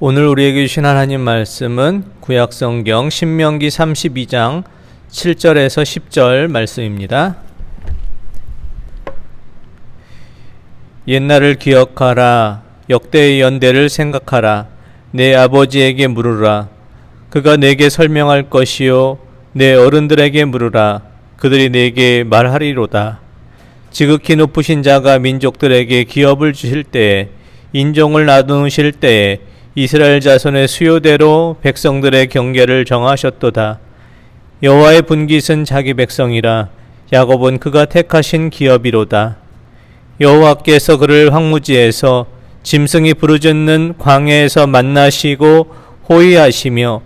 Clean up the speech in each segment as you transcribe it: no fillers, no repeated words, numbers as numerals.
오늘 우리에게 주신 하나님 말씀은 구약성경 신명기 32장 7절에서 10절 말씀입니다. 옛날을 기억하라. 역대의 연대를 생각하라. 내 아버지에게 물으라. 그가 내게 설명할 것이요 내 어른들에게 물으라. 그들이 내게 말하리로다. 지극히 높으신 자가 민족들에게 기업을 주실 때에, 인종을 나누실 때에 이스라엘 자손의 수요대로 백성들의 경계를 정하셨도다. 여호와의 분깃은 자기 백성이라. 야곱은 그가 택하신 기업이로다. 여호와께서 그를 황무지에서 짐승이 부르짖는 광야에서 만나시고 호위하시며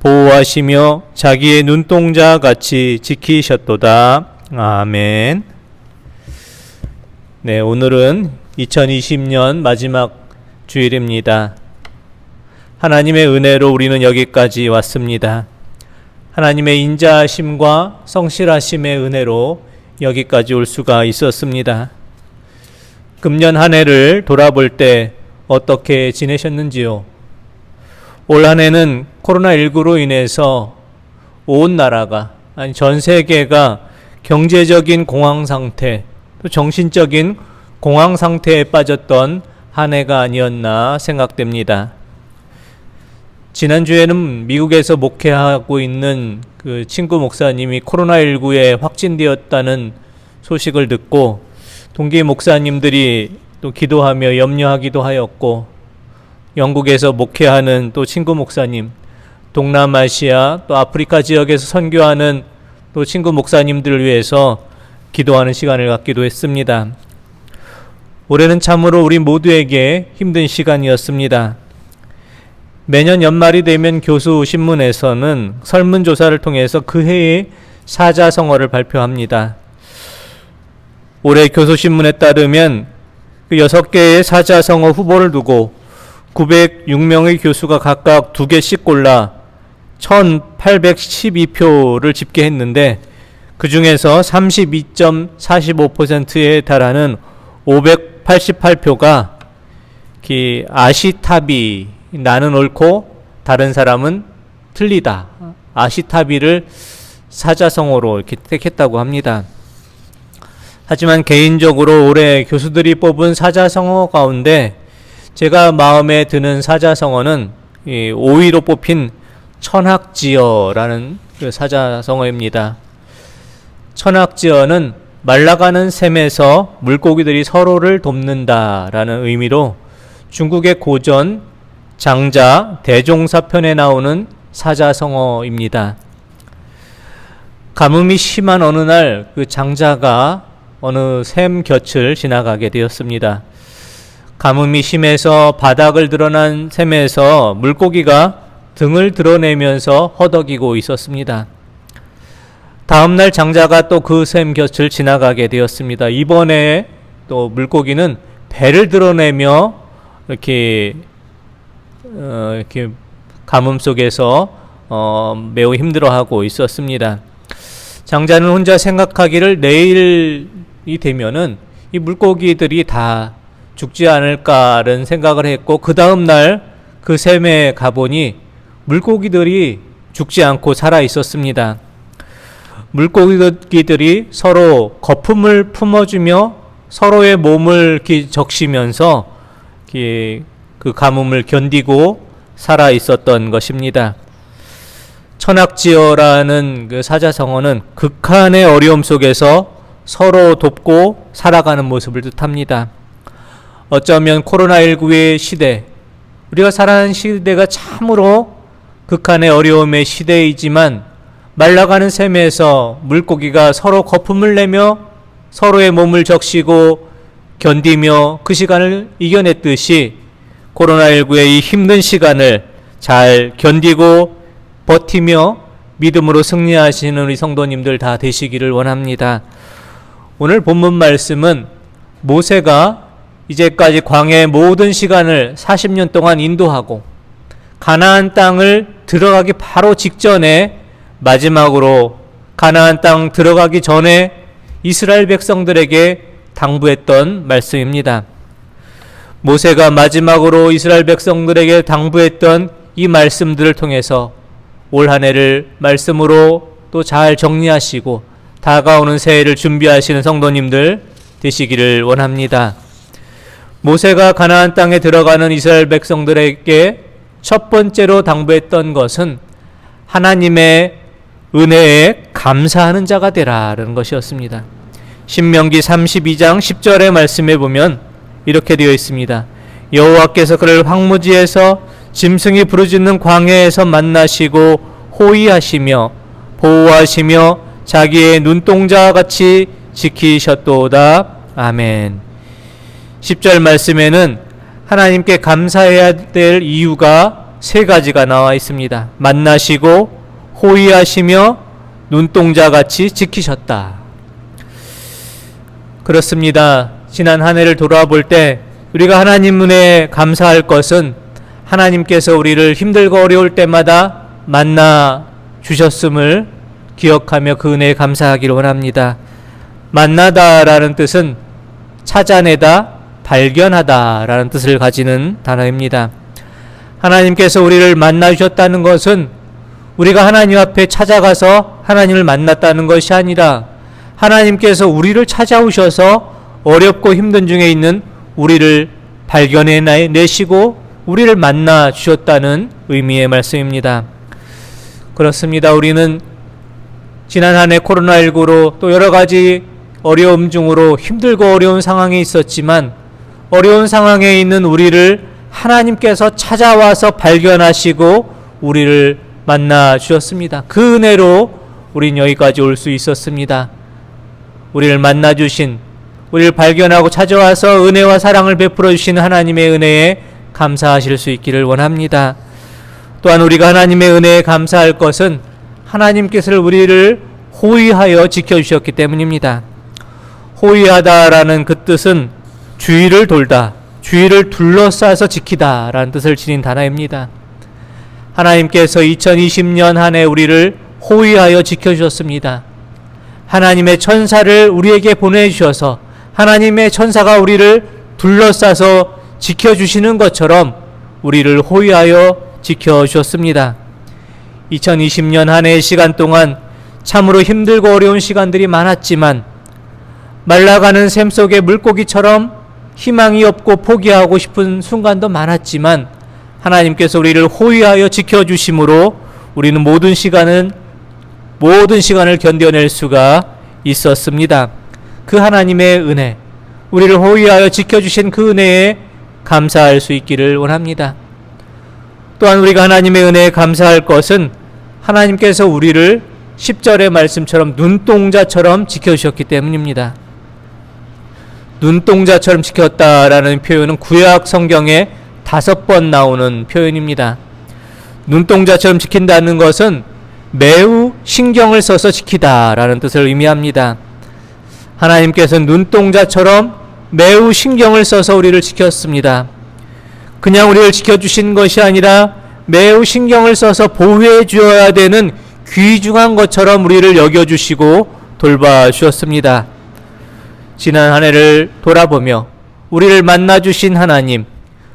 보호하시며 자기의 눈동자 같이 지키셨도다. 아멘. 네, 오늘은 2020년 마지막 주일입니다. 하나님의 은혜로 우리는 여기까지 왔습니다. 하나님의 인자하심과 성실하심의 은혜로 여기까지 올 수가 있었습니다. 금년 한 해를 돌아볼 때 어떻게 지내셨는지요? 올 한 해는 코로나19로 인해서 온 나라가, 아니 전 세계가 경제적인 공황 상태, 또 정신적인 공황 상태에 빠졌던 한 해가 아니었나 생각됩니다. 지난주에는 미국에서 목회하고 있는 그 친구 목사님이 코로나19에 확진되었다는 소식을 듣고 동기 목사님들이 또 기도하며 염려하기도 하였고, 영국에서 목회하는 또 친구 목사님, 동남아시아 또 아프리카 지역에서 선교하는 또 친구 목사님들을 위해서 기도하는 시간을 갖기도 했습니다. 올해는 참으로 우리 모두에게 힘든 시간이었습니다. 매년 연말이 되면 교수 신문에서는 설문조사를 통해서 그 해의 사자성어를 발표합니다. 올해 교수신문에 따르면 그 6개의 사자성어 후보를 두고 906명의 교수가 각각 2개씩 골라 1812표를 집계했는데, 그 중에서 32.45%에 달하는 588표가 아시타비, 나는 옳고 다른 사람은 틀리다, 아시타비를 사자성어로 이렇게 택했다고 합니다. 하지만 개인적으로 올해 교수들이 뽑은 사자성어 가운데 제가 마음에 드는 사자성어는 5위로 뽑힌 천학지어라는 그 사자성어입니다. 천학지어는 말라가는 샘에서 물고기들이 서로를 돕는다라는 의미로 중국의 고전 장자 대종사편에 나오는 사자성어입니다. 가뭄이 심한 어느 날 그 장자가 어느 샘 곁을 지나가게 되었습니다. 가뭄이 심해서 바닥을 드러난 샘에서 물고기가 등을 드러내면서 허덕이고 있었습니다. 다음 날 장자가 또 그 샘 곁을 지나가게 되었습니다. 이번에 또 물고기는 배를 드러내며 이렇게 가뭄 속에서 매우 힘들어하고 있었습니다. 장자는 혼자 생각하기를 내일이 되면은 이 물고기들이 다 죽지 않을까라는 생각을 했고, 그 다음 날 그 샘에 가보니 물고기들이 죽지 않고 살아 있었습니다. 물고기들이 서로 거품을 품어주며 서로의 몸을 적시면서 그 가뭄을 견디고 살아 있었던 것입니다. 천학지어라는 그 사자성어는 극한의 어려움 속에서 서로 돕고 살아가는 모습을 뜻합니다. 어쩌면 코로나19의 시대, 우리가 살아가는 시대가 참으로 극한의 어려움의 시대이지만, 말라가는 샘에서 물고기가 서로 거품을 내며 서로의 몸을 적시고 견디며 그 시간을 이겨냈듯이 코로나19의 이 힘든 시간을 잘 견디고 버티며 믿음으로 승리하시는 우리 성도님들 다 되시기를 원합니다. 오늘 본문 말씀은 모세가 이제까지 광야의 모든 시간을 40년 동안 인도하고 가나안 땅을 들어가기 바로 직전에 마지막으로 가나안 땅 들어가기 전에 이스라엘 백성들에게 당부했던 말씀입니다. 모세가 마지막으로 이스라엘 백성들에게 당부했던 이 말씀들을 통해서 올 한 해를 말씀으로 또 잘 정리하시고 다가오는 새해를 준비하시는 성도님들 되시기를 원합니다. 모세가 가나안 땅에 들어가는 이스라엘 백성들에게 첫 번째로 당부했던 것은 하나님의 은혜에 감사하는 자가 되라라는 것이었습니다. 신명기 32장 10절의 말씀에 보면 이렇게 되어 있습니다. 여호와께서 그를 황무지에서 짐승이 부르짖는 광야에서 만나시고 호위하시며 보호하시며 자기의 눈동자와 같이 지키셨도다. 아멘. 10절 말씀에는 하나님께 감사해야 될 이유가 세 가지가 나와 있습니다. 만나시고 호위하시며 눈동자같이 지키셨다. 그렇습니다. 지난 한 해를 돌아볼 때 우리가 하나님 은혜에 감사할 것은 하나님께서 우리를 힘들고 어려울 때마다 만나 주셨음을 기억하며 그 은혜에 감사하기를 원합니다. 만나다라는 뜻은 찾아내다, 발견하다라는 뜻을 가지는 단어입니다. 하나님께서 우리를 만나 주셨다는 것은 우리가 하나님 앞에 찾아가서 하나님을 만났다는 것이 아니라 하나님께서 우리를 찾아오셔서 어렵고 힘든 중에 있는 우리를 발견해 내시고 우리를 만나 주셨다는 의미의 말씀입니다. 그렇습니다. 우리는 지난 한 해 코로나19로 또 여러 가지 어려움 중으로 힘들고 어려운 상황에 있었지만 어려운 상황에 있는 우리를 하나님께서 찾아와서 발견하시고 우리를 만나 주셨습니다. 그 은혜로 우린 여기까지 올 수 있었습니다. 우리를 만나 주신, 우리를 발견하고 찾아와서 은혜와 사랑을 베풀어 주신 하나님의 은혜에 감사하실 수 있기를 원합니다. 또한 우리가 하나님의 은혜에 감사할 것은 하나님께서 우리를 호위하여 지켜주셨기 때문입니다. 호위하다라는 그 뜻은 주위를 돌다, 주위를 둘러싸서 지키다 라는 뜻을 지닌 단어입니다. 하나님께서 2020년 한 해 우리를 호위하여 지켜주셨습니다. 하나님의 천사를 우리에게 보내주셔서 하나님의 천사가 우리를 둘러싸서 지켜주시는 것처럼 우리를 호위하여 지켜주셨습니다. 2020년 한 해의 시간 동안 참으로 힘들고 어려운 시간들이 많았지만 말라가는 샘 속의 물고기처럼 희망이 없고 포기하고 싶은 순간도 많았지만 하나님께서 우리를 호위하여 지켜주심으로 우리는 모든 시간을 견뎌낼 수가 있었습니다. 그 하나님의 은혜, 우리를 호위하여 지켜주신 그 은혜에 감사할 수 있기를 원합니다. 또한 우리가 하나님의 은혜에 감사할 것은 하나님께서 우리를 10절의 말씀처럼 눈동자처럼 지켜주셨기 때문입니다. 눈동자처럼 지켰다라는 표현은 구약 성경에 5번 나오는 표현입니다. 눈동자처럼 지킨다는 것은 매우 신경을 써서 지키다라는 뜻을 의미합니다. 하나님께서는 눈동자처럼 매우 신경을 써서 우리를 지켰습니다. 그냥 우리를 지켜주신 것이 아니라 매우 신경을 써서 보호해 주어야 되는 귀중한 것처럼 우리를 여겨주시고 돌봐주셨습니다. 지난 한 해를 돌아보며 우리를 만나주신 하나님,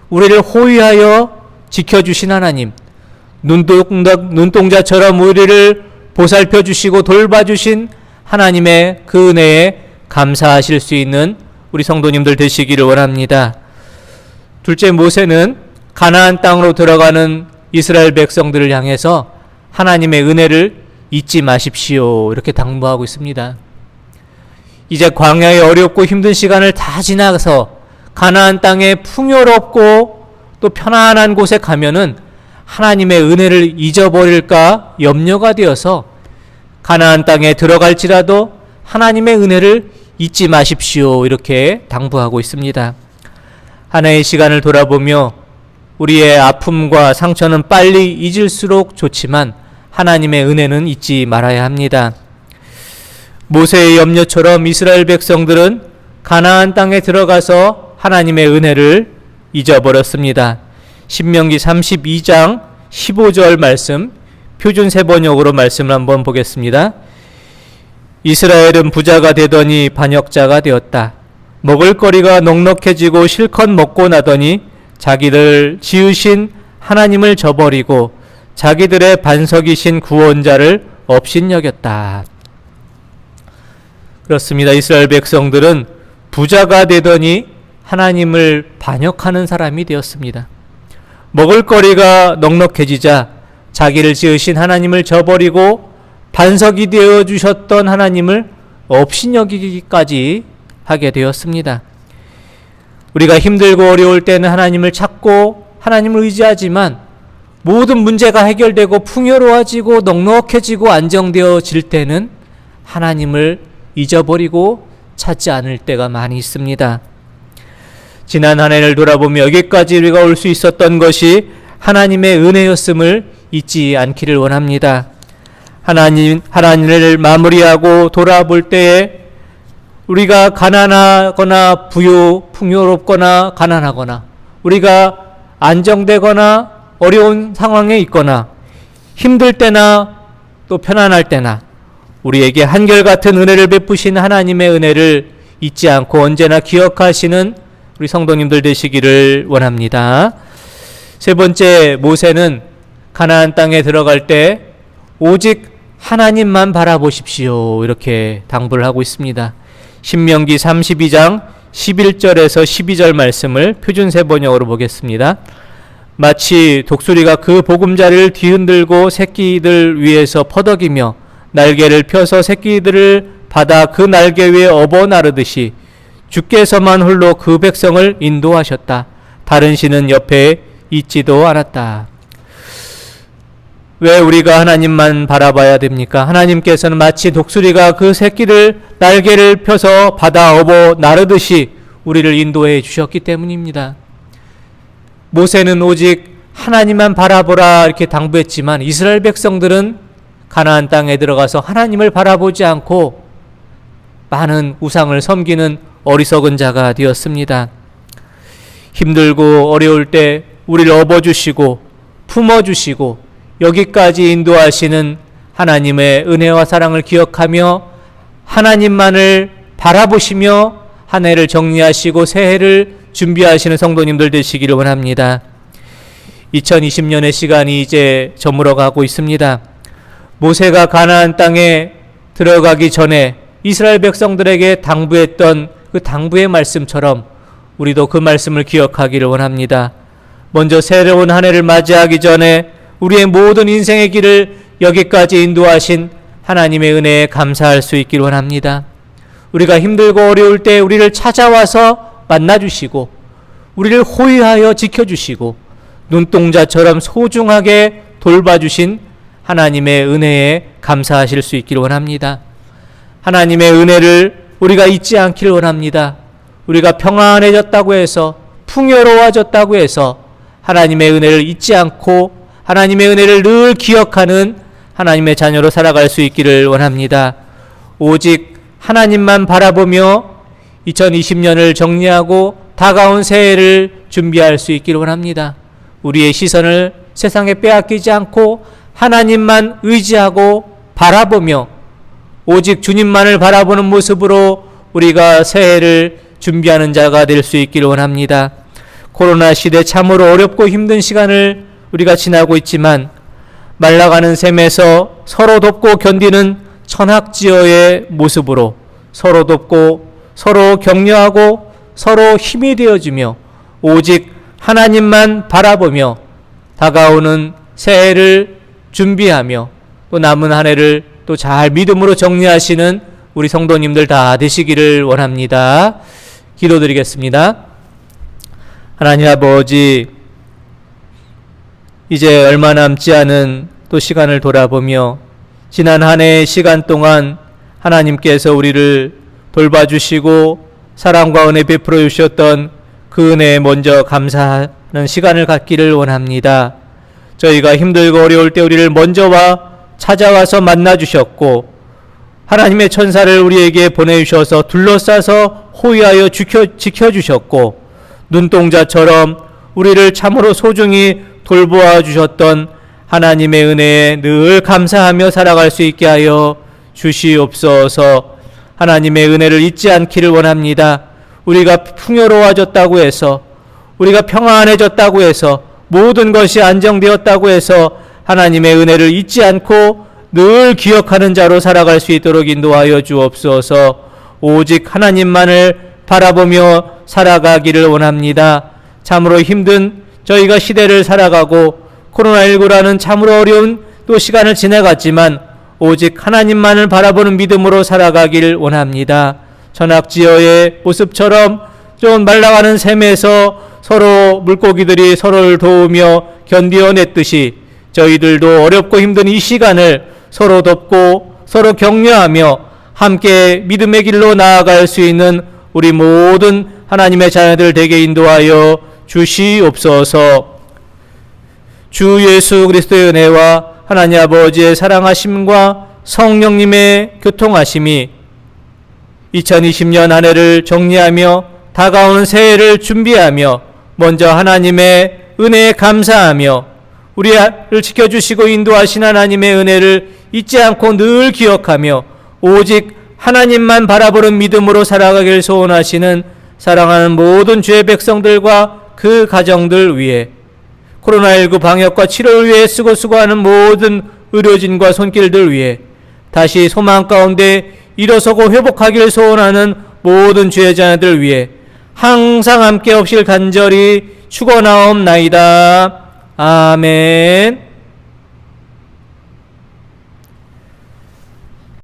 우리를 호위하여 지켜주신 하나님, 눈동자처럼 우리를 보살펴주시고 돌봐주신 하나님의 그 은혜에 감사하실 수 있는 우리 성도님들 되시기를 원합니다. 둘째, 모세는 가나안 땅으로 들어가는 이스라엘 백성들을 향해서 하나님의 은혜를 잊지 마십시오 이렇게 당부하고 있습니다. 이제 광야의 어렵고 힘든 시간을 다 지나서 가나안 땅에 풍요롭고 또 편안한 곳에 가면은 하나님의 은혜를 잊어버릴까 염려가 되어서 가나안 땅에 들어갈지라도 하나님의 은혜를 잊지 마십시오 이렇게 당부하고 있습니다. 한 해의 시간을 돌아보며 우리의 아픔과 상처는 빨리 잊을수록 좋지만 하나님의 은혜는 잊지 말아야 합니다. 모세의 염려처럼 이스라엘 백성들은 가나안 땅에 들어가서 하나님의 은혜를 잊어버렸습니다. 신명기 32장 15절 말씀, 표준 세번역으로 말씀을 한번 보겠습니다. 이스라엘은 부자가 되더니 반역자가 되었다. 먹을거리가 넉넉해지고 실컷 먹고 나더니 자기들 지으신 하나님을 저버리고 자기들의 반석이신 구원자를 업신여겼다. 그렇습니다. 이스라엘 백성들은 부자가 되더니 하나님을 반역하는 사람이 되었습니다. 먹을거리가 넉넉해지자 자기를 지으신 하나님을 저버리고 반석이 되어 주셨던 하나님을 업신여기기까지 하게 되었습니다. 우리가 힘들고 어려울 때는 하나님을 찾고 하나님을 의지하지만 모든 문제가 해결되고 풍요로워지고 넉넉해지고 안정되어질 때는 하나님을 잊어버리고 찾지 않을 때가 많이 있습니다. 지난 한 해를 돌아보며 여기까지 우리가 올 수 있었던 것이 하나님의 은혜였음을 잊지 않기를 원합니다. 하나님을 마무리하고 돌아볼 때에 우리가 가난하거나 풍요롭거나 가난하거나 우리가 안정되거나 어려운 상황에 있거나 힘들 때나 또 편안할 때나 우리에게 한결같은 은혜를 베푸신 하나님의 은혜를 잊지 않고 언제나 기억하시는 우리 성도님들 되시기를 원합니다. 세 번째, 모세는 가나안 땅에 들어갈 때 오직 하나님만 바라보십시오, 이렇게 당부를 하고 있습니다. 신명기 32장 11절에서 12절 말씀을 표준세 번역으로 보겠습니다. 마치 독수리가 그 보금자리를 뒤흔들고 새끼들 위에서 퍼덕이며 날개를 펴서 새끼들을 받아 그 날개 위에 업어 나르듯이 주께서만 홀로 그 백성을 인도하셨다. 다른 신은 옆에 있지도 않았다. 왜 우리가 하나님만 바라봐야 됩니까? 하나님께서는 마치 독수리가 그 새끼를 날개를 펴서 받아 업어 나르듯이 우리를 인도해 주셨기 때문입니다. 모세는 오직 하나님만 바라보라 이렇게 당부했지만 이스라엘 백성들은 가나안 땅에 들어가서 하나님을 바라보지 않고 많은 우상을 섬기는 어리석은 자가 되었습니다. 힘들고 어려울 때 우리를 업어주시고 품어주시고 여기까지 인도하시는 하나님의 은혜와 사랑을 기억하며 하나님만을 바라보시며 한 해를 정리하시고 새해를 준비하시는 성도님들 되시기를 원합니다. 2020년의 시간이 이제 저물어 가고 있습니다. 모세가 가나안 땅에 들어가기 전에 이스라엘 백성들에게 당부했던 그 당부의 말씀처럼 우리도 그 말씀을 기억하기를 원합니다. 먼저 새로운 한 해를 맞이하기 전에 우리의 모든 인생의 길을 여기까지 인도하신 하나님의 은혜에 감사할 수 있길 원합니다. 우리가 힘들고 어려울 때 우리를 찾아와서 만나주시고 우리를 호위하여 지켜주시고 눈동자처럼 소중하게 돌봐주신 하나님의 은혜에 감사하실 수 있기를 원합니다. 하나님의 은혜를 우리가 잊지 않기를 원합니다. 우리가 평안해졌다고 해서 풍요로워졌다고 해서 하나님의 은혜를 잊지 않고 하나님의 은혜를 늘 기억하는 하나님의 자녀로 살아갈 수 있기를 원합니다. 오직 하나님만 바라보며 2020년을 정리하고 다가온 새해를 준비할 수 있기를 원합니다. 우리의 시선을 세상에 빼앗기지 않고 하나님만 의지하고 바라보며 오직 주님만을 바라보는 모습으로 우리가 새해를 준비하는 자가 될 수 있기를 원합니다. 코로나 시대 참으로 어렵고 힘든 시간을 우리가 지나고 있지만 말라가는 셈에서 서로 돕고 견디는 천학지어의 모습으로 서로 돕고 서로 격려하고 서로 힘이 되어주며 오직 하나님만 바라보며 다가오는 새해를 준비하며 또 남은 한 해를 또 잘 믿음으로 정리하시는 우리 성도님들 다 되시기를 원합니다. 기도드리겠습니다. 하나님 아버지, 이제 얼마 남지 않은 또 시간을 돌아보며 지난 한 해의 시간 동안 하나님께서 우리를 돌봐주시고 사랑과 은혜 베풀어 주셨던 그 은혜에 먼저 감사하는 시간을 갖기를 원합니다. 저희가 힘들고 어려울 때 우리를 먼저 찾아와서 만나주셨고 하나님의 천사를 우리에게 보내주셔서 둘러싸서 호위하여 지켜주셨고 눈동자처럼 우리를 참으로 소중히 돌보아 주셨던 하나님의 은혜에 늘 감사하며 살아갈 수 있게 하여 주시옵소서. 하나님의 은혜를 잊지 않기를 원합니다. 우리가 풍요로워졌다고 해서, 우리가 평안해졌다고 해서, 모든 것이 안정되었다고 해서 하나님의 은혜를 잊지 않고 늘 기억하는 자로 살아갈 수 있도록 인도하여 주옵소서. 오직 하나님만을 바라보며 살아가기를 원합니다. 참으로 힘든 저희가 시대를 살아가고 코로나19라는 참으로 어려운 또 시간을 지나갔지만 오직 하나님만을 바라보는 믿음으로 살아가길 원합니다. 전학지어의 모습처럼 좀 말라가는 샘에서 서로 물고기들이 서로를 도우며 견디어냈듯이 저희들도 어렵고 힘든 이 시간을 서로 돕고 서로 격려하며 함께 믿음의 길로 나아갈 수 있는 우리 모든 하나님의 자녀들 되게 인도하여 주시옵소서. 주 예수 그리스도의 은혜와 하나님 아버지의 사랑하심과 성령님의 교통하심이 2020년 한 해를 정리하며 다가오는 새해를 준비하며 먼저 하나님의 은혜에 감사하며 우리를 지켜주시고 인도하신 하나님의 은혜를 잊지 않고 늘 기억하며 오직 하나님만 바라보는 믿음으로 살아가길 소원하시는 사랑하는 모든 주의 백성들과 그 가정들 위해 코로나19 방역과 치료를 위해 수고하는 모든 의료진과 손길들 위해 다시 소망 가운데 일어서고 회복하기를 소원하는 모든 주의 자녀들 위해 항상 함께 없일 간절히 축원하옵나이다. 아멘.